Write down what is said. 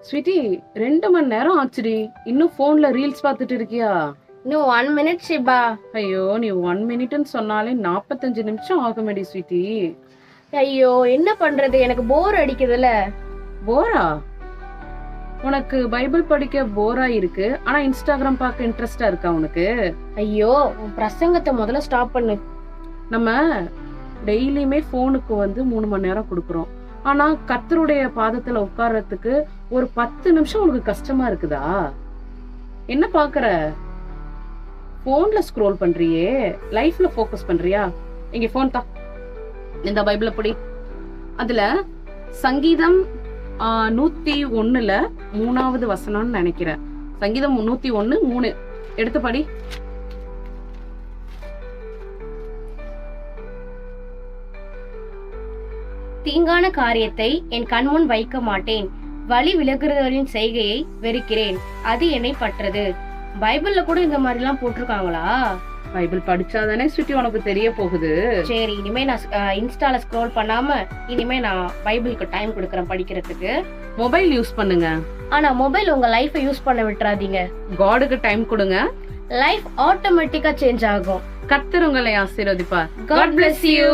Sweetie 2 மணி நேரம் ஆச்சுடி, இன்னும் போன்ல ரீல்ஸ் பார்த்துட்டு இருக்கியா? இன்னும் 1 மினிட் ஷிபா. ஐயோ, நீ 1 மினிட்னு சொன்னாலே 45 நிமிஷம் ஆகுமேடி ஸ்வீட்டி. ஐயோ என்ன பண்றது, எனக்கு போர் அடிக்குதுல. போரா? உனக்கு பைபிள் படிக்க போரா இருக்கு, ஆனா இன்ஸ்டாகிராம் பார்க்க இன்ட்ரெஸ்டா இருக்கா உனக்கு? ஐயோ உன் பிரசங்கத்தை முதல்ல ஸ்டாப் பண்ணு. நம்ம டெய்லியுமே போனுக்கு 3 மணி நேரம் கொடுக்கறோம், ஆனா கர்த்தருடைய பாதத்துல உட்கார்றதுக்கு ஒரு 10 நிமிஷம் உனக்கு கஷ்டமா இருக்குதா? என்ன பாக்குற? போன்ல ஸ்க்ரோல் பண்றியே, லைஃப்ல ஃபோக்கஸ் பண்றியா? இங்க போன் தா, இந்த பைபிள படி. அதுல சங்கீதம் 101ல 3வது வசனம்னு நினைக்கிறேன். சங்கீதம் 101:3 எடுத்து படி. தீங்கான காரியத்தை என் கண்முன் வைக்க மாட்டேன், வழி விலகுறவரின் செய்கையை வெறுக்கிறேன், அது என்னை பற்றது. பைபிள்ல கூட இந்த மாதிரி எல்லாம் போட்டிருக்காங்களா? பைபிள் படிச்சாதானே சுட்டி உனக்கு தெரிய போகுது. சரி, இனிமே நான் இன்ஸ்டால ஸ்க்ரோல் பண்ணாம இனிமே நான் பைபிளுக்கு டைம் கொடுக்கறேன் படிக்கிறதுக்கு. மொபைல் யூஸ் பண்ணுங்க, ஆனா மொபைல் உங்க லைஃபை யூஸ் பண்ண விட்டுறாதீங்க. காடுக்கு டைம் கொடுங்க, லைஃப் ஆட்டோமேட்டிக்கா சேஞ்ச் ஆகும். கர்த்தர் உங்களை ஆசீர்வதிப்பார். God bless you.